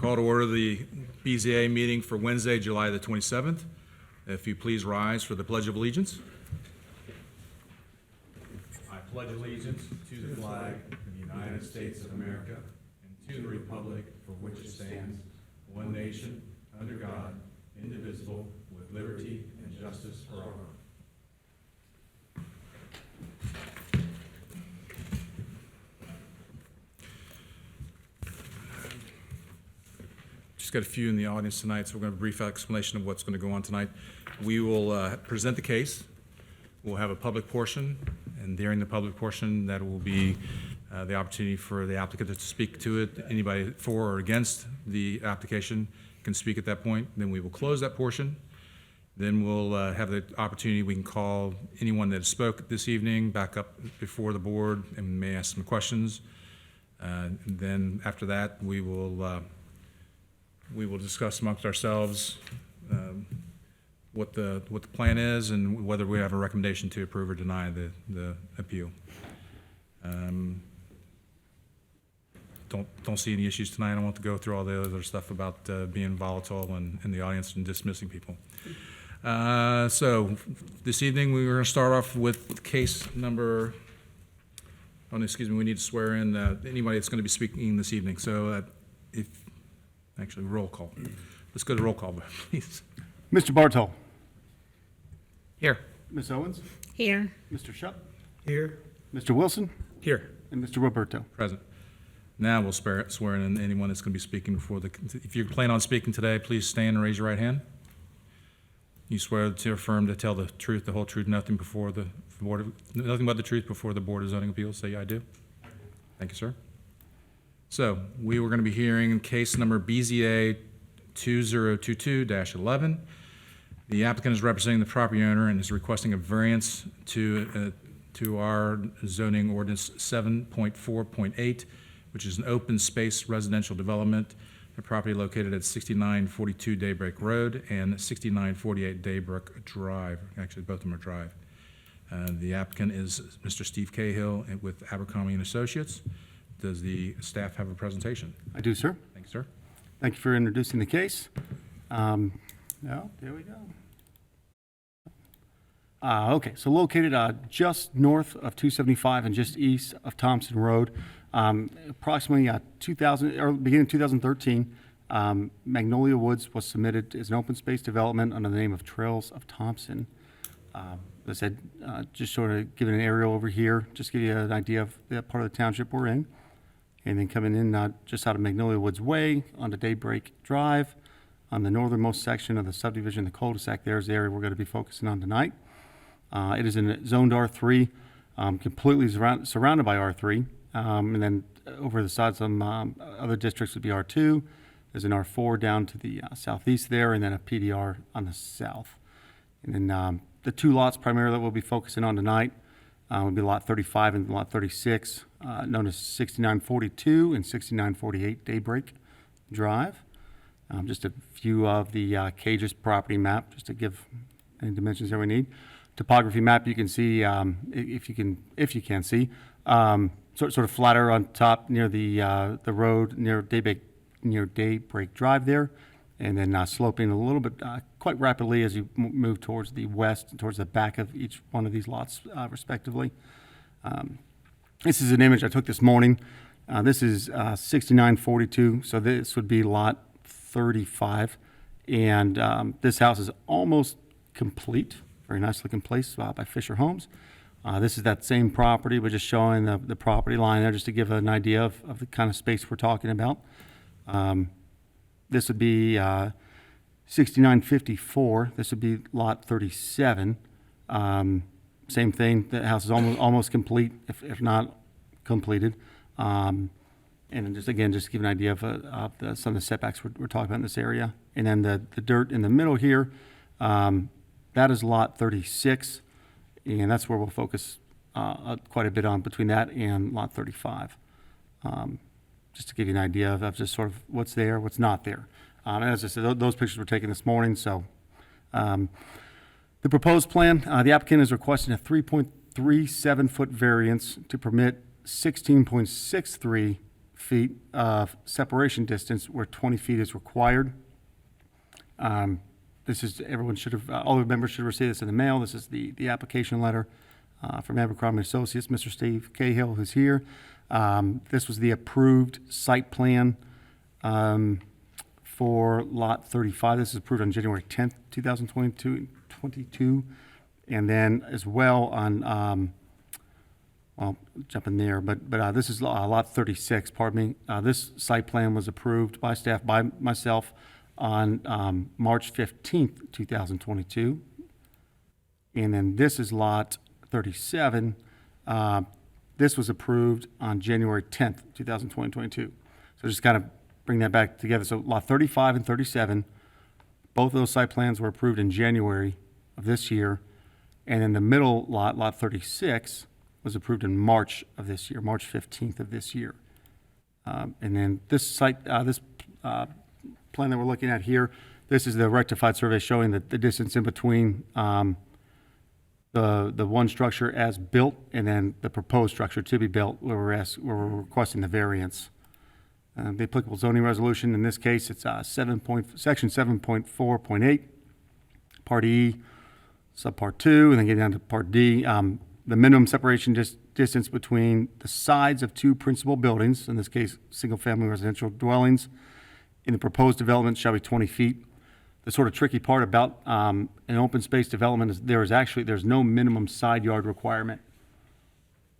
Call to order the BZA meeting for Wednesday, July the 27th. If you please rise for the Pledge of Allegiance. I pledge allegiance to the flag of the United States of America and to the republic for which it stands, one nation, under God, indivisible, with liberty and justice for all. Just got a few in the audience tonight, so we're going to have a brief explanation of what's going to go on tonight. We will present the case. We'll have a public portion, and during the public portion, that will be the opportunity for the applicant to speak to it. Anybody for or against the application can speak at that point. Then we will close that portion. Then we'll have the opportunity, we can call anyone that spoke this evening back up before the board and may ask some questions. And then after that, we will discuss amongst ourselves what the plan is and whether we have a recommendation to approve or deny the appeal. Don't see any issues tonight. I don't want to go through all the other stuff about being volatile in the audience and dismissing people. So this evening we were going to start off with case number. Oh, excuse me. We need to swear in anybody that's going to be speaking this evening. So actually, roll call. Let's go to roll call, please. Mr. Bartow. Here. Ms. Owens. Here. Mr. Shupp. Here. Mr. Wilson. Here. And Mr. Roberto. Present. Now we'll swear in anyone that's going to be speaking before if you plan on speaking today, please stand and raise your right hand. You swear to affirm to tell the truth, the whole truth, nothing but the truth before the Board of Zoning Appeals. Say, I do. Thank you, sir. So we were going to be hearing case number BZA 2022-11. The applicant is representing the property owner and is requesting a variance to our zoning ordinance 7.4.8, which is an open space residential development. The property located at 6942 Daybreak Road and 6948 Daybreak Drive. Actually, both of them are Drive. The applicant is Mr. Steve Cahill with Abercrombie and Associates. Does the staff have a presentation? I do, sir. Thank you, sir. Thank you for introducing the case. Now, there we go. Okay, so located just north of 275 and just east of Thompson Road, approximately beginning of 2013, Magnolia Woods was submitted as an open space development under the name of Trails of Thompson. As I said, just sort of giving an aerial over here, just give you an idea of that part of the township we're in. And then coming in just out of Magnolia Woods Way onto Daybreak Drive on the northernmost section of the subdivision, the cul-de-sac. There's the area we're going to be focusing on tonight. It is in zoned R3, completely surrounded by R3. And then over the sides, some other districts would be R2. There's an R4 down to the southeast there, and then a PDR on the south. And then the two lots primarily that we'll be focusing on tonight would be lot 35 and lot 36, known as 6942 and 6948 Daybreak Drive. Just a few of the Cage's property map, just to give any dimensions that we need. Topography map, you can see, if you can see, sort of flatter on top near the road near Daybreak Drive there, and then sloping a little bit quite rapidly as you move towards the west and towards the back of each one of these lots, respectively. This is an image I took this morning. This is 6942, so this would be lot 35, and this house is almost complete. Very nice looking place by Fisher Homes. This is that same property, but just showing the property line there just to give an idea of the kind of space we're talking about. This would be 6954. This would be lot 37. Same thing. The house is almost complete, if not completed. And then just to give an idea of some of the setbacks we're talking about in this area. And then the dirt in the middle here, that is lot 36, and that's where we'll focus quite a bit on between that and lot 35. Just to give you an idea of just sort of what's there, what's not there. And as I said, those pictures were taken this morning. So the proposed plan, the applicant is requesting a 3.37-foot variance to permit 16.63 feet of separation distance where 20 feet is required. This is, everyone should have, all the members should receive this in the mail. This is the application letter from Abercrombie Associates, Mr. Steve Cahill, who's here. This was the approved site plan for Lot 35. This is approved on January 10th, 2022. And then as well on, I'll jump in there, but this is Lot 36, pardon me. This site plan was approved by staff, by myself, on March 15th, 2022. And then this is Lot 37. This was approved on January 10th, 2022. So just kind of bring that back together. So Lot 35 and 37, both of those site plans were approved in January of this year. And then the middle lot, Lot 36, was approved in March of this year, March 15th of this year. And then this site, plan that we're looking at here, this is the rectified survey showing that the distance in between the one structure as built and then the proposed structure to be built, where we're requesting the variance. The applicable zoning resolution, in this case, it's section 7.4.8, Part E, Subpart 2, and then get down to Part D. The minimum separation distance between the sides of two principal buildings, in this case, single-family residential dwellings, in the proposed development shall be 20 feet. The sort of tricky part about an open space development is there's no minimum side yard requirement.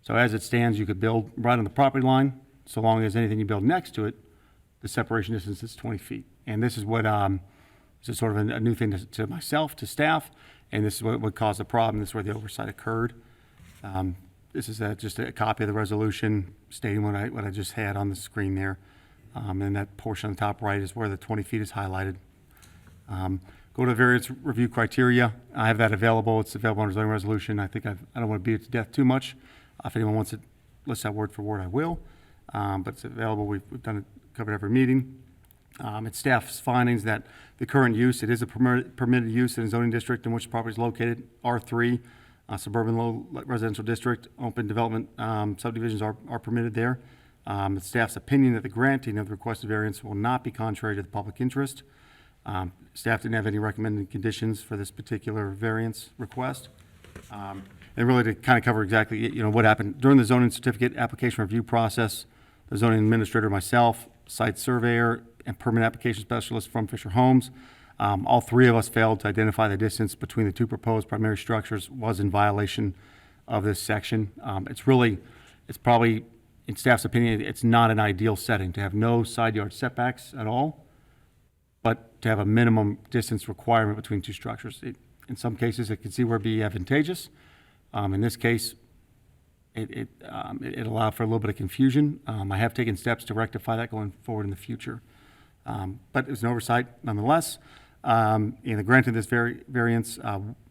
So as it stands, you could build right on the property line, so long as anything you build next to it, the separation distance is 20 feet. And this is what, this is sort of a new thing to myself, to staff, and this is what would cause the problem. This is where the oversight occurred. This is just a copy of the resolution stating what I just had on the screen there. And that portion on the top right is where the 20 feet is highlighted. Go to the variance review criteria. I have that available. It's available under zoning resolution. I think I don't want to beat it to death too much. If anyone wants to list that word for word, I will. But it's available. We've done it, covered every meeting. It's staff's findings that the current use, it is a permitted use in a zoning district in which the property is located, R3, suburban low residential district, open development subdivisions are permitted there. It's staff's opinion that the granting of the requested variance will not be contrary to the public interest. Staff didn't have any recommended conditions for this particular variance request. And really to kind of cover exactly, what happened during the zoning certificate application review process, the zoning administrator, myself, site surveyor, and permit application specialist from Fisher Homes, all three of us failed to identify the distance between the two proposed primary structures was in violation of this section. It's probably, in staff's opinion, it's not an ideal setting to have no side yard setbacks at all, but to have a minimum distance requirement between two structures. In some cases, it can see where it'd be advantageous. In this case, it allowed for a little bit of confusion. I have taken steps to rectify that going forward in the future. But it was an oversight nonetheless. And the grant of this variance,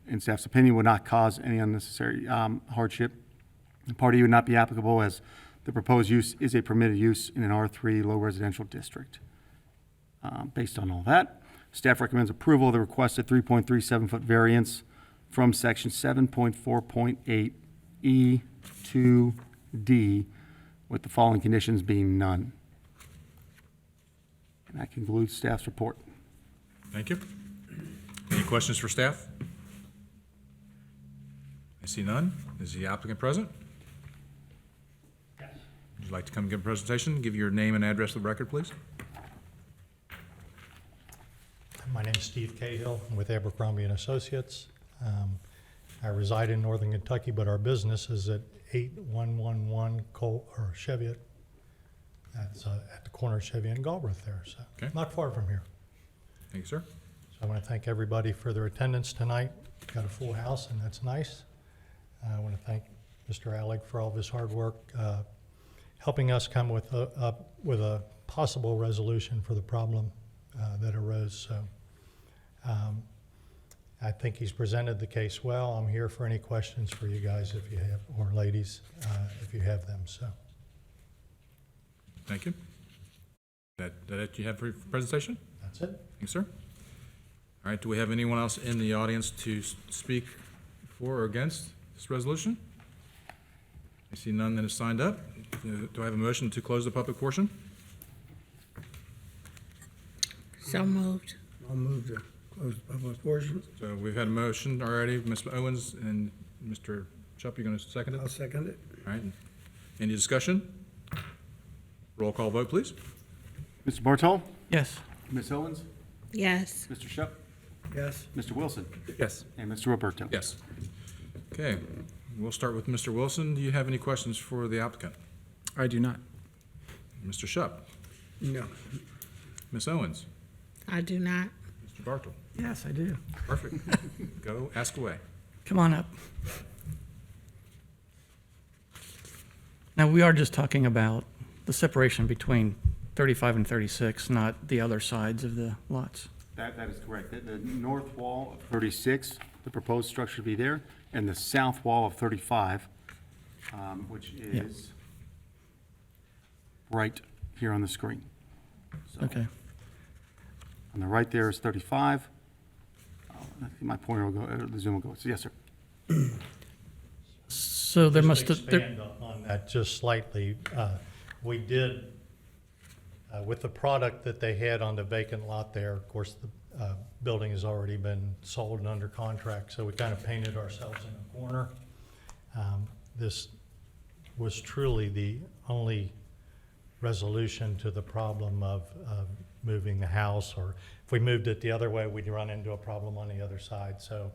in staff's opinion, would not cause any unnecessary hardship. The party would not be applicable as the proposed use is a permitted use in an R3 low residential district. Based on all that, staff recommends approval of the requested 3.37-foot variance from section 7.4.8 E to D, with the following conditions being none. And that concludes staff's report. Thank you. Any questions for staff? I see none. Is the applicant present? Yes. Would you like to come give a presentation? Give your name and address to the record, please. My name is Steve Cahill. I'm with Abercrombie and Associates. I reside in Northern Kentucky, but our business is at 8111 Cheviot. That's at the corner of Cheviot and Galbraith there, so Okay. not far from here. Thank you, sir. So I want to thank everybody for their attendance tonight. Got a full house, and that's nice. I want to thank Mr. Alec for all of his hard work, helping us come with a possible resolution for the problem that arose. So I think he's presented the case well. I'm here for any questions for you guys if you have, or ladies, if you have them. So Thank you. That it you have for your presentation? that's it. Thanks, sir. All right, do we have anyone else in the audience to speak for or against this resolution? I see none that has signed up. Do I have a motion to close the public portion? So moved. I'll move to close the public portion. So we've had a motion already, Ms. Owens and Mr. Chupp, you going to second it? I'll second it. All right. Any discussion? Roll call vote, please. Mr. Bartol? Yes. Ms. Owens? Yes. Mr. Shup? Yes. Mr. Wilson? Yes. And Mr. Roberto? Yes. Okay, we'll start with Mr. Wilson. Do you have any questions for the applicant? I do not. Mr. Shupp? No. Ms. Owens? I do not. Mr. Bartle? Yes, I do. Perfect. Go, ask away. Come on up. Now, we are just talking about the separation between 35 and 36, not the other sides of the lots. That is correct. The north wall of 36, the proposed structure to be there, and the south wall of 35, which is right here on the screen. So Okay. on the right there is 35. I think my pointer will go, the zoom will go. So yes, sir. So there must Just have, to expand on that just slightly, we did, with the product that they had on the vacant lot there, of course, the building has already been sold and under contract, so we kind of painted ourselves in a corner. This was truly the only resolution to the problem of moving the house, or if we moved it the other way, we'd run into a problem on the other side. So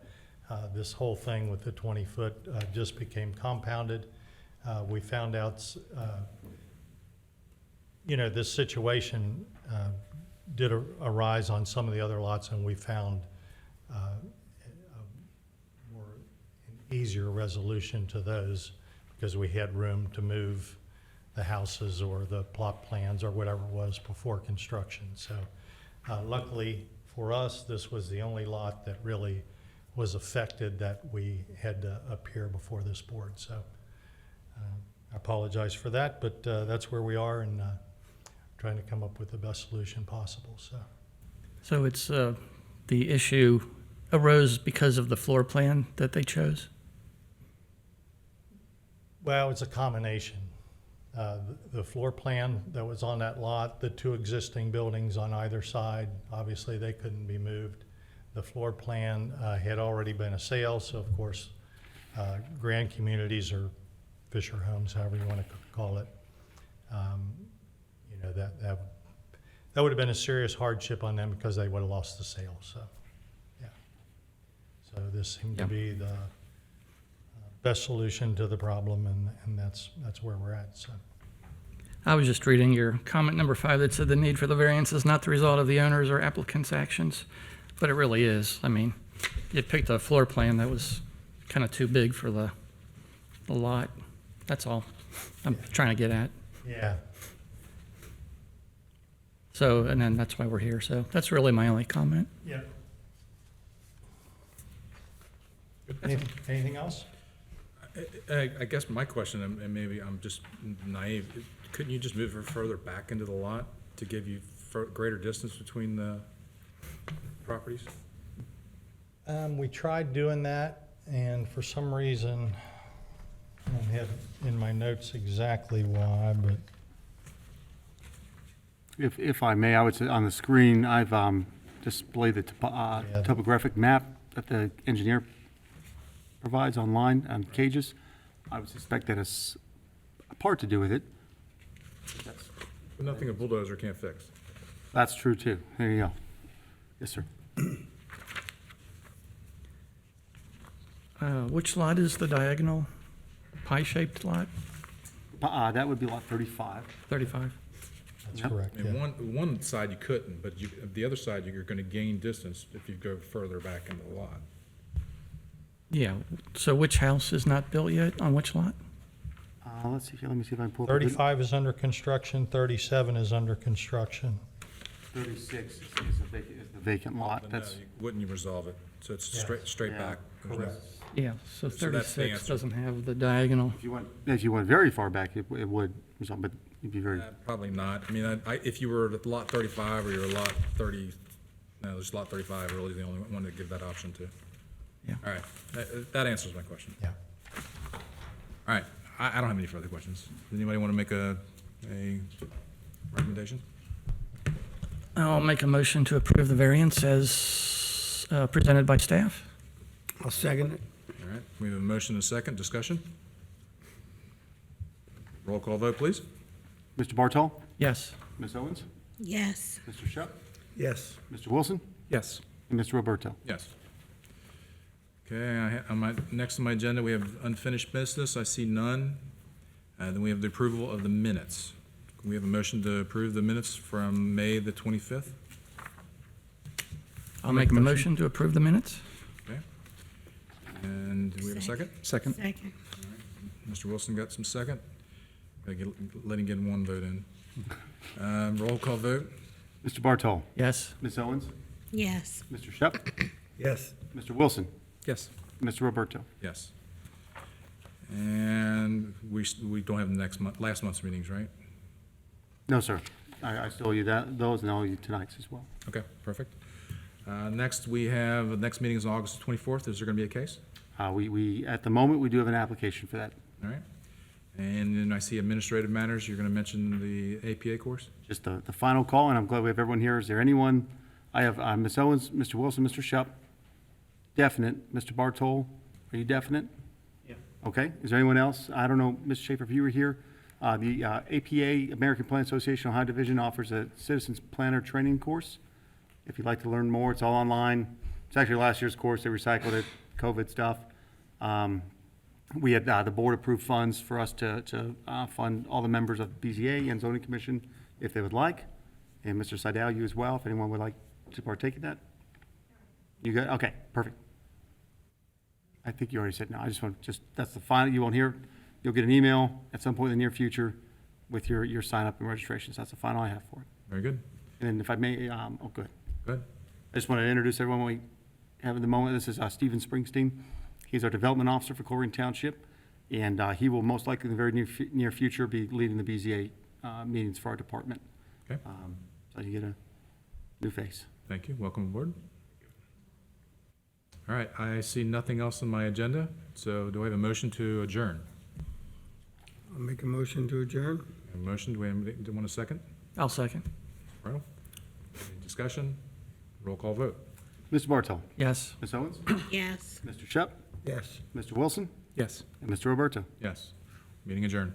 this whole thing with the 20-foot just became compounded. We found out, this situation did arise on some of the other lots, and we found an easier resolution to those because we had room to move the houses or the plot plans or whatever it was before construction. So luckily for us, this was the only lot that really was affected that we had to appear before this board. So I apologize for that, but that's where we are, and trying to come up with the best solution possible. so it's, the issue arose because of the floor plan that they chose? Well, it's a combination. The floor plan that was on that lot, the two existing buildings on either side, obviously they couldn't be moved. The floor plan had already been a sale, so of course, Grand Communities or Fisher Homes, however you want to call it, that would have been a serious hardship on them because they would have lost the sale. So, yeah. So this seemed to Yeah. be the best solution to the problem, and that's where we're at. So. I was just reading your comment number 5 that said the need for the variance is not the result of the owner's or applicant's actions, but it really is. I mean, you picked a floor plan that was kind of too big for the lot. That's all I'm trying to get at. Yeah. So, and then that's why we're here. So that's really my only comment. Yeah. Anything else? I guess my question, and maybe I'm just naive, couldn't you just move her further back into the lot to give you greater distance between the properties? We tried doing that, and for some reason, I don't have in my notes exactly why, but If I may, I would say on the screen, I've displayed the topographic map that the engineer provides online on cages. I would suspect that it's a part to do with it. But nothing a bulldozer can't fix. That's true, too. There you go. Yes, sir. Which lot is the diagonal pie-shaped lot? That would be lot 35. 35? that's Yep. correct. I mean, Yeah. one side you couldn't, but the other side, you're gonna gain distance if you go further back into the lot. Yeah. So which house is not built yet on which lot? Let's see, let me see if I can pull up. 35 is under construction, 37 is under construction. 36 is the vacant lot. But no, That's, wouldn't you resolve it? So it's Yes. straight Yeah, back. There's no- Correct. Yeah, so So that's the 36 answer. doesn't have the diagonal. if you went very far back, it would result, but you'd be very, Probably not. I mean, if you were at lot 35 or you're lot 30, no, there's lot 35 really the only one to give that option to. Yeah. All right, that answers my question. Yeah. All right, I don't have any further questions. Does anybody want to make a recommendation? I'll make a motion to approve the variance as presented by staff. I'll second it. All right, we have a motion and a second. Discussion? Roll call vote, please. Mr. Bartol? Yes. Ms. Owens? Yes. Mr. Shep? Yes. Mr. Wilson? Yes. And Mr. Roberto? Yes. Okay, next on my agenda, we have unfinished business. I see none. Then we have the approval of the minutes. Can we have a motion to approve the minutes from May the 25th? I'll make a motion to approve the minutes. Okay. And do we have a second? Second. Second. Mr. Wilson got some second. Let him get one vote in. Roll call vote. Mr. Bartol? Yes. Ms. Owens? Yes. Mr. Shep? Yes. Mr. Wilson? Yes. Mr. Roberto? Yes. And we don't have last month's meetings, right? No, sir. I still owe you those, and I'll owe you tonight's as well. Okay, perfect. Next, the next meeting is August 24th. Is there going to be a case? At the moment, we do have an application for that. All right. And then I see administrative matters. You're going to mention the APA course? Just the final call, and I'm glad we have everyone here. Is there anyone? I have Ms. Owens, Mr. Wilson, Mr. Shep. Definite. Mr. Bartol, are you definite? Yeah. Okay. Is there anyone else? I don't know, Ms. Schaefer, if you were here. The APA, American Plan Association Ohio Division, offers a Citizens Planner Training course. If you'd like to learn more, it's all online. It's actually last year's course. They recycled it, COVID stuff. We had the board approved funds for us to fund all the members of BZA and Zoning Commission if they would like. And Mr. Seidel, you as well, if anyone would like to partake in that. You got, okay, perfect. I think you already said no. I just want, that's the final, you won't hear, you'll get an email at some point in the near future with your sign up and registrations. That's the final I have for it. Very good. And then if I may, good. Good. I just want to introduce everyone we have at the moment. This is Stephen Springsteen. He's our development officer for Colerain Township, and he will most likely in the very near future be leading the BZA meetings for our department. Okay. So you get a new face. Thank you. Welcome aboard. All right. I see nothing else on my agenda. So do I have a motion to adjourn? I'll make a motion to adjourn. A motion. Do we want a second? I'll second. Right. Any discussion? Roll call vote. Mr. Bartol? Yes. Ms. Owens? Yes. Mr. Shep? Yes. Mr. Wilson? Yes. And Mr. Roberto? Yes. Meeting adjourned.